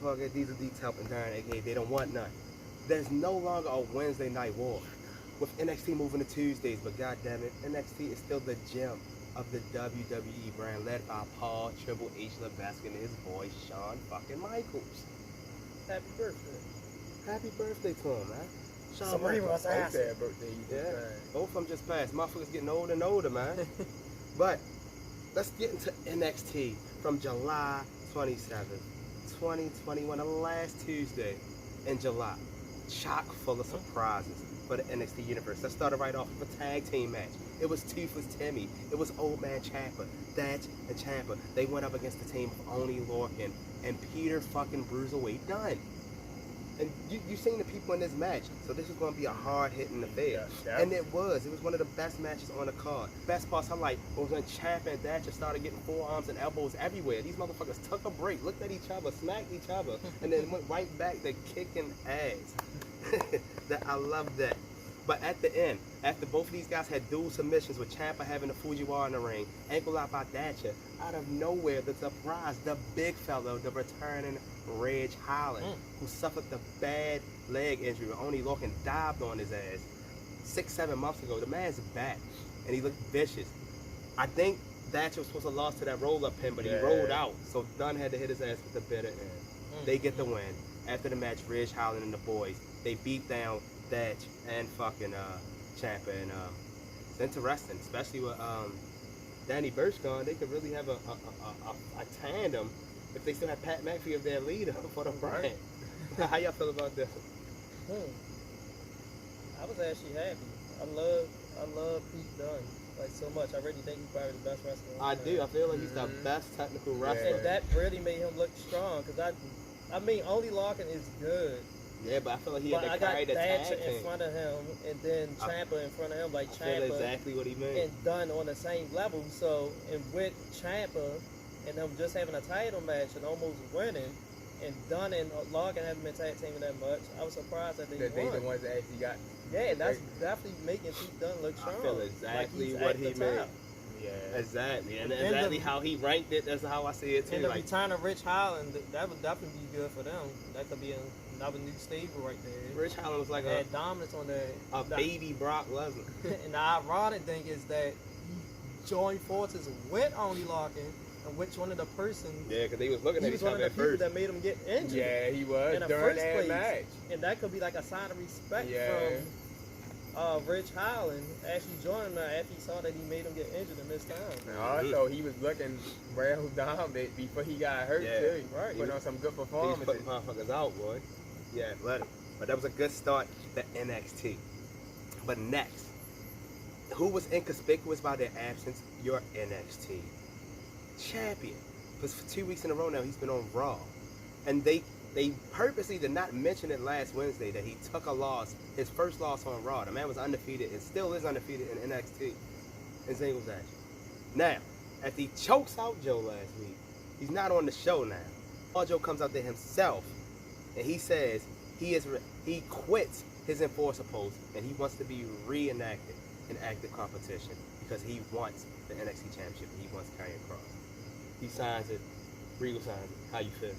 motherfucker, these are Deeks helping Dunne, aka they don't want none. There's no longer a Wednesday night war. With NXT moving to Tuesdays, but goddamn it, NXT is still the gem of the WWE brand, led by Paul Triple H Levesque and his boy Shawn fucking Michaels. Happy birthday. Happy birthday to him, man. Shawn Somebody Michaels. must ask. Sad birthday. Yeah, both of them just passed. Motherfuckers getting older and older, man. But let's get into NXT from July 27th, 2021, the last Tuesday in July. Chock full of surprises for the NXT universe. Let's start it right off with a tag team match. It was Toothless Timmy. It was Old Man Ciampa. Thatch and Ciampa. They went up against the team of Oney Lorcan and Peter fucking Bruiserweight Dunne. And you seen the people in this match, so this is going to be a hard-hitting affair. Yeah. And it was one of the best matches on the card. Best parts I like was when Ciampa and Thatcher started getting forearms and elbows everywhere. These motherfuckers took a break, looked at each other, smacked each other, and then went right back to kicking ass. I love that. But at the end, after both of these guys had dual submissions with Ciampa having the Fujiwara in the ring, ankle out by Thatcher, out of nowhere, the surprise, the big fellow, the returning Ridge Holland, who suffered the bad leg injury when Oney Lorcan dived on his ass 6-7 months ago. The man's back, and he looked vicious. I think Thatcher was supposed to lose to that roll-up pin, but he rolled out, so Dunne had to hit his ass with the bitter end. They get the win. After the match, Ridge Holland and the boys, they beat down Thatch and fucking Ciampa, and it's interesting, especially with Danny Burch gone. They could really have a tandem if they still have Pat McAfee as their leader for the brand. How y'all feel about this? I was actually happy. I love Pete Dunne like so much. I really think he's probably the best wrestler. I do. I feel like he's the best technical wrestler. And that really made him look strong, because I mean, Oney Lorcan is good. Yeah, but I feel like he had to I carry got the tag Thatcher team in front of him, and then Ciampa in front of him, like I feel Ciampa exactly what he meant. and Dunne on the same level. So, and with Ciampa and them just having a title match and almost winning, and Dunne and Lorcan haven't been tag teaming that much, I was surprised that they won. the ones that actually got. Yeah, that's definitely making Pete Dunne look strong. I feel exactly like what he's he at the meant. top. Yeah. Exactly, and exactly how he ranked it. That's how I see it too. And the like, return of Ridge Holland, that would definitely be good for them. That could be another new stable right there. Ridge Holland was like a dominance on a baby Brock Lesnar. And the ironic thing is that he joined forces with Oney Lorcan, and which one of the persons. Yeah, because they was looking he at was each one other of at the people first. that made him get injured. Yeah, he was in the during first that place. match. And that could be like a sign of respect from Ridge Holland actually joining him after he saw that he made him get injured and missed time. And also, he was looking well dominant before he got hurt too. Right. Putting on some good He was performances. putting motherfuckers out, boy. Yeah, athletic. But that was a good start to NXT. But next, who was inconspicuous by their absence? Your NXT champion. Because for 2 weeks in a row now, he's been on Raw. And they purposely did not mention it last Wednesday that he took a loss, his first loss on Raw. The man was undefeated and still is undefeated in NXT. And singles action. Now, after he chokes out Joe last week, he's not on the show now. Samoa Joe comes out there himself, and he says he quits his enforcer post and he wants to be reenacted in active competition because he wants the NXT championship and he wants Karrion Kross. He signs it. Regal signs it. How you feel?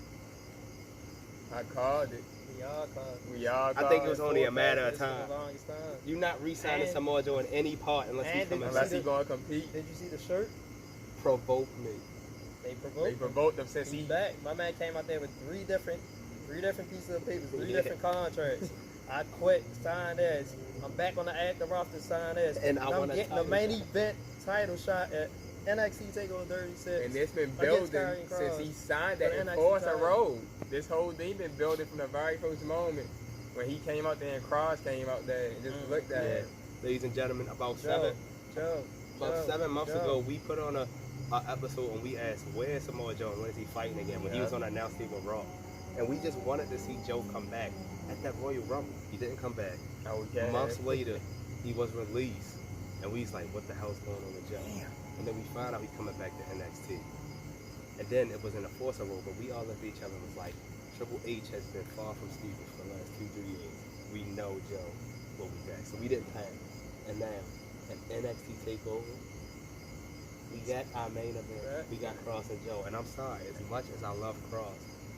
I called it. We all called it. We all called I think it was only a matter of For time. the longest time. You're not re-signing And- Samoa Joe in any part unless he's coming Unless back. he's going to compete. Did you see the shirt? Provoke me. They provoked They him. provoked him since He's he. back. My man came out there with three different pieces of paper, three Yeah. different contracts. I quit, signed this. I'm back on the active roster, signed this. And I I'm want a getting the title main shot. event title shot at NXT TakeOver 36. And it's been against building Karrion since Kross he signed for that the NXT Enforcer title. Road. This whole thing been building from the very first moment when he came out there and Kross came out there and just looked at it. Ladies and gentlemen, about Joe, 7 months Joe. ago, we put on a episode and we asked, where's Samoa Joe and when is he fighting again? When he was on announced table Raw. And we just wanted to see Joe come back at that Royal Rumble. He didn't come back. Okay. Months later, he was released. And we was like, what the hell's going on with Joe? And then we found out he's coming back to NXT. And then it was in a Forcer role, but we all looked at each other and was like, Triple H has been far from Steven for the last 2-3 years. We know Joe will be back. So we didn't panic. And now, at NXT TakeOver, we got our main event. We got Kross and Joe. And I'm sorry, as much as I love Kross,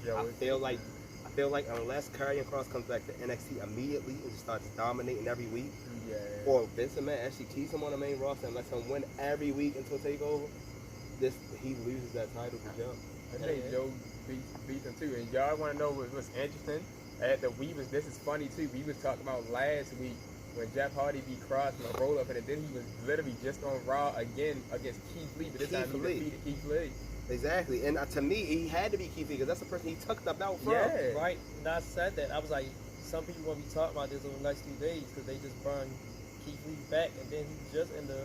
Yo, I feel like unless Karrion Kross comes back to NXT immediately and just starts dominating every week, yeah. or Vince McMahon actually keeps him on the main roster and lets him win every week until Takeover, he loses that title to Joe. I think Joe beats him too. And y'all want to know what's interesting? This is funny too. We was talking about last week when Jeff Hardy beat Kross in a roll up, and then he was literally just on Raw again against Keith Lee, but this time he defeated Keith Lee. Exactly, and to me, he had to be Keith Lee because that's the person he took the belt from. Yeah. Right, and I said that. I was like, some people won't be talking about this over the next 2 days because they just burned Keith Lee back, and then he was just in the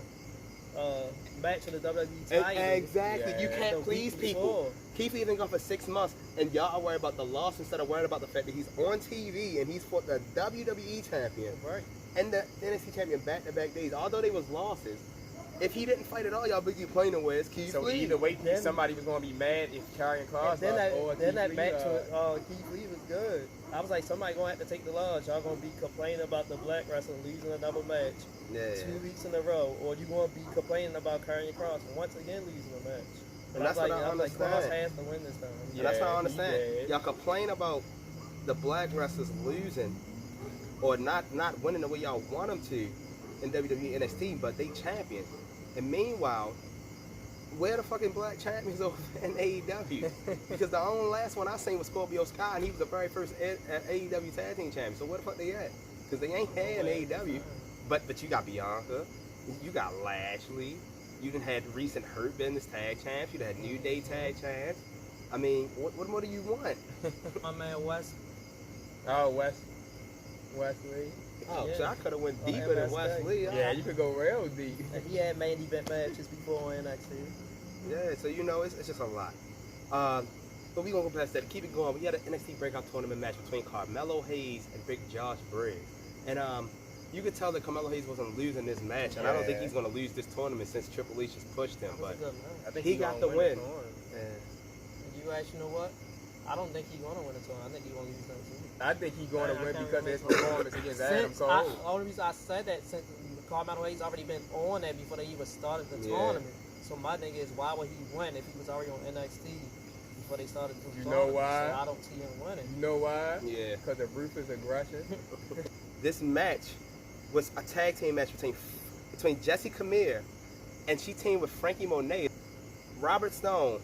match for the WWE title. Exactly, Yeah. you can't please people. Keith Lee been gone for 6 months, and y'all are worried about the loss instead of worried about the fact that he's on TV and he's fought the WWE champion Right. and the NXT champion back-to-back days. Although they was losses, if he didn't fight at all, y'all be complaining with Keith So Lee. either way, Then- somebody was going to be mad if Karrion Kross Then lost or that Keith match Lee, with Keith Lee was good. I was like, somebody gonna have to take the loss. Y'all gonna be complaining about the black wrestler losing another match Yeah. 2 weeks in a row, or you gonna be complaining about Karrion Kross once again losing a match. And that's what I I was like, Kross understand. has to win this time. And that's what I Yeah, understand. he did. Y'all complain about the black wrestlers losing or not winning the way y'all want them to in WWE NXT, but they champion. And meanwhile, where the fucking black champions over in AEW? Because the only last one I seen was Scorpio Sky, and he was the very first AEW tag team champion. So where the fuck they at? Because they ain't had in AEW. But you got Bianca, you got Lashley, you done had recent Hurt Business tag champs, you done had New Day tag champs. I mean, what more do you want? My man West. Oh, Wesley. Oh, Yeah. so I could have went Oh, deeper than MSK. Wesley. Yeah, you could go real deep. And he had main event matches before on NXT. Yeah, so it's just a lot. But we gonna go past that. Keep it going. We had an NXT breakout tournament match between Carmelo Hayes and Big Josh Briggs, and you could tell that Carmelo Hayes wasn't losing this match, and I don't think Yeah. he's gonna lose this tournament since Triple H just pushed him. But I think he got gonna the win. this one. And you actually know what? I don't think he's gonna win a tournament. I think he's gonna lose next week. I think he's going to I win can't because of his remember. performance against Adam Since the Cole. only reason I said that since Carmelo Hayes already been on that before they even started the Yeah. tournament. So my thing is, why would he win if he was already on NXT before they started the You tournament? know why? So I don't see him winning. You know why? yeah, Because of ruthless aggression. this match was a tag team match between Jessie Camille, and she teamed with Frankie Monet. Robert Stone,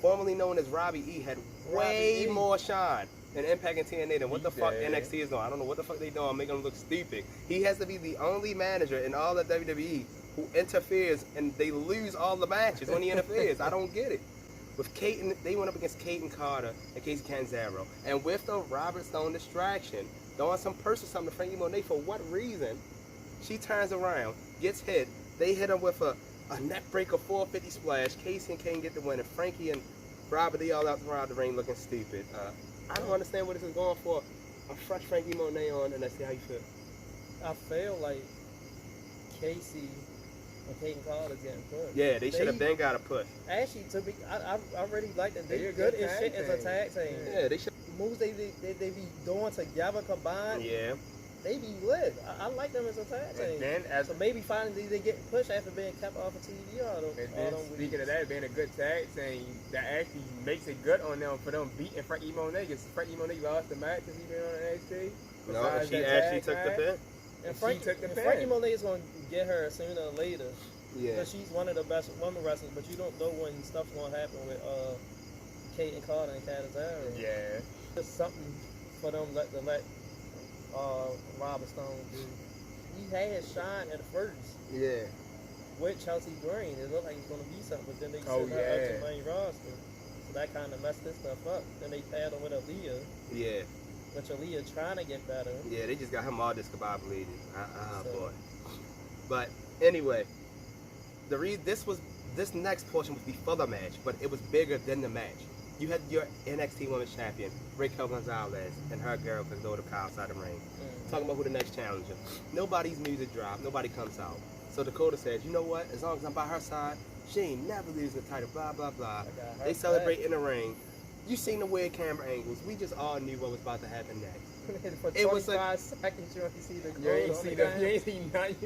formerly known as Robbie E, had way Robbie E. more shine in Impact and TNA than what the He fuck did. NXT is doing. I don't know what the fuck they doing, making them look stupid. He has to be the only manager in all of WWE who interferes, and they lose all the matches when he interferes. I don't get it. With they went up against Caden Carter and Casey Canzaro, and with the Robert Stone distraction, throwing some purse or something to Frankie Monet for what reason? She turns around, gets hit. They hit her with a neck breaker 450 splash. Casey and Kane get the win, and Frankie and Robert, they all out around the ring looking stupid. I don't understand what this is going for. A fresh Frankie Monet on, and let's see how you feel. I feel like Casey and Caden Carter's getting pushed. Yeah, they should have been got a push. Actually, to be, I really like them. They They a good good as shit tag as a team. tag team. Yeah, they should. Moves they be doing together combined, Yeah, they be lit. I like them as a tag team. And then, as So maybe finally they get pushed after being kept off of TV all them, and all then them speaking weeks. of that, being a good tag team, that actually makes it good on them for them beating Frankie Monet. Because Frankie Monet lost the match because he been on NXT. no, Besides she that actually tag took the match. pin. And She took the pin. Frankie Monet is going to get her sooner or later. Yeah, Because she's one of the best women wrestlers, but you don't know when stuff's going to happen with Kate and Carter and Candice. Yeah. Just something for them to let Robert Stone do. He had shine at first yeah. with Chelsea Green. It looked like it was going to be something, but then they Oh, sent her up yeah. to main roster. So that kind of messed this stuff up. Then they paired her with Aaliyah, Yeah, which Aaliyah trying to get better. yeah, they just got him all discombobulated. So- Boy. But anyway, this next portion was before the match, but it was bigger than the match. You had your NXT Women's Champion, Raquel Gonzalez, and her girl Dakota Kai outside the ring. Talking about who the next challenger. Nobody's music dropped. Nobody comes out. So Dakota says, you know what? As long as I'm by her side, she ain't never losing the title. Blah blah blah. I got her They back. celebrate in the ring. You seen the weird camera angles. We just all knew what was about to happen next. For It was 25 seconds, you only see the You gold ain't on see the the, guy. you ain't see nothing.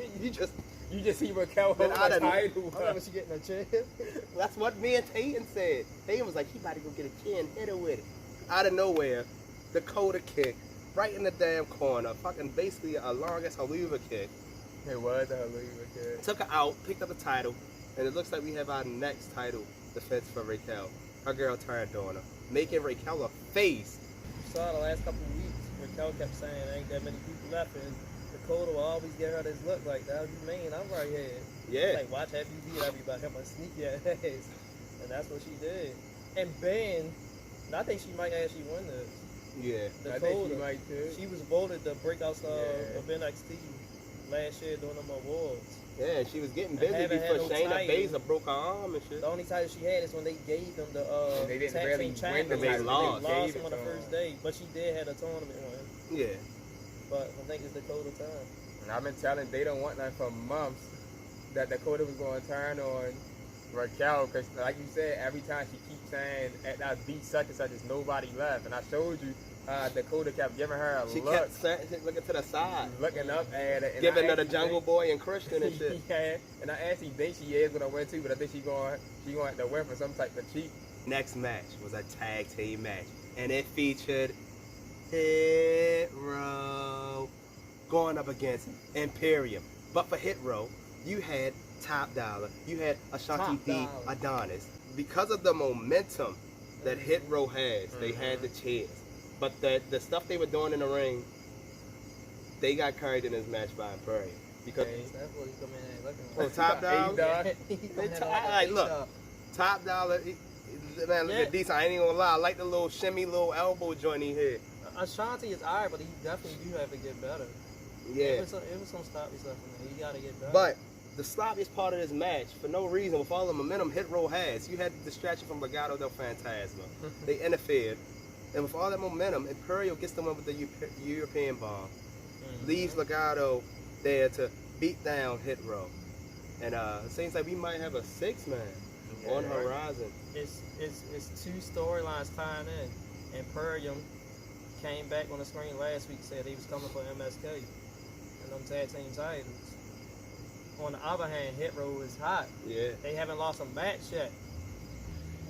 You just see Raquel Then hold I the done- title. I remember she getting a chair. That's what me and Tayton said. Tayton was like, he about to go get a chin, hit her with it. out of nowhere, Dakota kick right in the damn corner. Fucking basically a long-ass haluva kick. It was a haluva kick. Took her out, picked up the title, and it looks like we have our next title defense for Raquel. Her girl turned on her, making Raquel a face. You saw the last couple of weeks, Raquel kept saying there ain't that many people left, and Dakota will always get her this look like that. You mean I'm right here? Yeah. Like, watch after you beat everybody, I'm gonna sneak your ass. And that's what she did. And Ben, I think she might actually win this. Yeah. Dakota, I think she might too. she was voted the breakout star Yeah. of NXT last year during them awards. Yeah, she was getting I busy haven't before had no Shayna title. Baszler broke her arm and shit. The only title she had is when they gave them the And they didn't tag really team win champions. the They title. lost. They Gave lost it them on the to first them. day, but she did have a tournament win. Yeah. But I think it's Dakota time. And I've been telling they don't want nothing for months that Dakota was going to turn on Raquel because, like you said, every time she keeps saying, "At I beat such and such, there's nobody left." And I showed you Dakota kept giving her a She look, kept looking to the side, looking up at it, and giving I her the actually Jungle think- Boy and Christian and shit. Yeah, and I actually think she is gonna win too, but I think she going to have to win for some type of cheat. Next match was a tag team match, and it featured Hit Row going up against Imperium. But for Hit Row, you had Top Dollar, you had Ashanti Top D, Dollar. Adonis. Because of the momentum that Hit Row has, they had the chairs. But the stuff they were doing in the ring, they got carried in this match by Imperium. Because That's what he come in and looking oh, like. Top Dollar, A-Dog. He come in Like, look. Top Dollar, man, look Yeah. at decent. I ain't even gonna lie. I like the little shimmy, little elbow joint he hit. Ashanti is alright, but he definitely do have to get better. Yeah. It was some sloppy stuff in there. He gotta get better. But the sloppiest part of this match, for no reason, with all the momentum Hit Row has, you had the distraction from Legado del Fantasma. They interfered. And with all that momentum, Imperial gets the one with the European bomb. Leaves Legado there to beat down Hit Row. And it seems like we might have a 6-man on horizon. It's two storylines tying in. Imperium came back on the screen last week, said he was coming for MSK and them tag team titles. On the other hand, Hit Row is hot. Yeah. They haven't lost a match yet.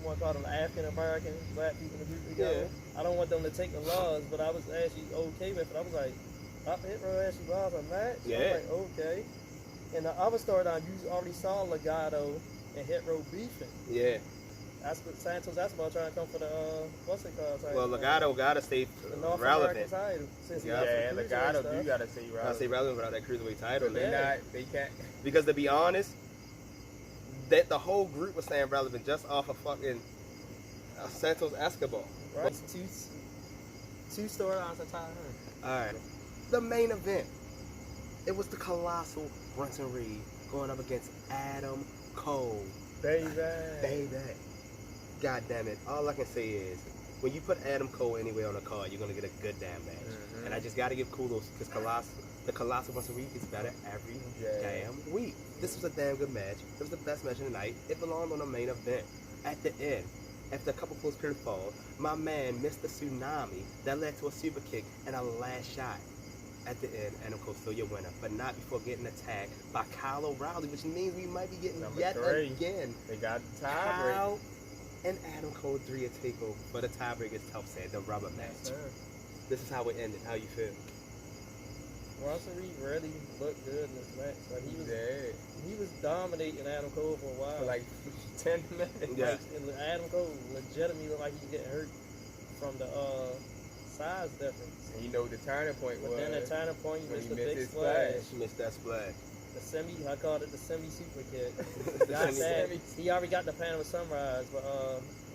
You want to call them African American black people to group together? I don't want them to take the loss, but I was actually okay with it. I was like, Hit Row actually lost a match? Yeah. I was like, okay. And the other storyline, you already saw Legado and Hit Row beefing. Yeah. That's what Santos Escobar trying to come for the what's it called? Title? Well, Legado gotta stay the North relevant. American title. Since he Yeah, got the Yeah, cruiserweight Legado stuff. do gotta say I right. say relevant without that cruiserweight title. They Man. they can't. Because to be honest, that the whole group was saying relevant just off of fucking Santos Escobar. Right. It's two storylines that tie in. Alright. The main event. It was the colossal Brunson Reed going up against Adam Cole. Baby. Baby. God damn it. All I can say is, when you put Adam Cole anywhere on a card, you're going to get a good damn match. Mhm. And I just got to give kudos because the colossal Brunson Reed gets better every damn week. This was a damn good match. It was the best match of the night. It belonged on the main event. At the end, after a couple post-period falls, my man missed the tsunami that led to a super kick and a last shot. At the end, Adam Cole still your winner, but not before getting attacked by Kyle O'Reilly, which means we might be getting Number yet 3. again. They got the tiebreak. Kyle and Adam Cole 3 a takeover, but the tiebreak is tough said, the rubber match. Yes, sir. This is how it ended. How you feel? Bronson Reed really looked good in this match. Like he was dominating Adam Cole for a while. For like 10 minutes. Yeah. Like, and Adam Cole legitimately looked like he was getting hurt from the size difference. And you know what the turning point But was. then the turning point, you when missed he the missed big his splash. splash. She missed that splash. I called it the semi-super kick. The Got that. semi- He already got the Panama Sunrise, but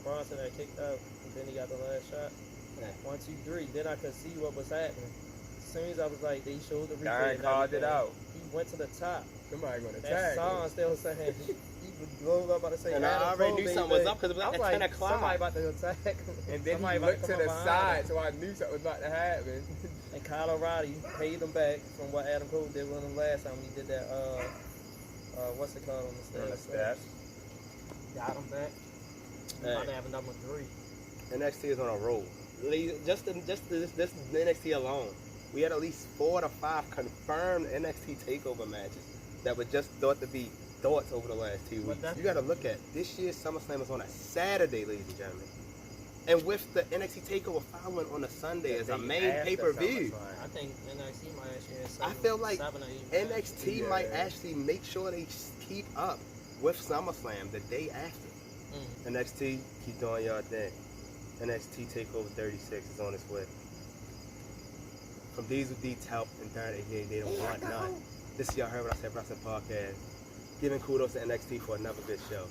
Bronson had kicked out, and then he got the last shot. Yeah. 1, 2, 3. Then I could see what was happening. As soon as I was like, they showed the replay. Darren and called it everything. out. He went to the top. Somebody gonna That tag. song still saying he was glowed up about to say. And I Adam already Cole, knew baby. something was up because it was I at was 10 like, o'clock. somebody about to attack. And then Somebody he about looked to to come the up behind side, him. so I knew something was about to happen. And Kyle O'Reilly paid him back from what Adam Cole did with him last time he did that. What's it called on the steps? Got him back. He's about to have a number 3. NXT is on a roll. Just this NXT alone, we had at least 4 to 5 confirmed NXT takeover matches that were just thought to be thoughts over the last 2 weeks. You got to look at this year's SummerSlam is on a Saturday, ladies and gentlemen. And with the NXT TakeOver following on a Sunday as a main After pay-per-view, SummerSlam. I think NXT might actually have I seven, feel like 7 or 8 matches. NXT Yeah. might actually make sure they keep up with SummerSlam the day after. NXT, keep doing y'all thing. NXT TakeOver 36 is on its way. From Diesel D's help and Darren they don't want none. This is y'all heard what I said, Wrestling Podcast. Giving kudos to NXT for another good show.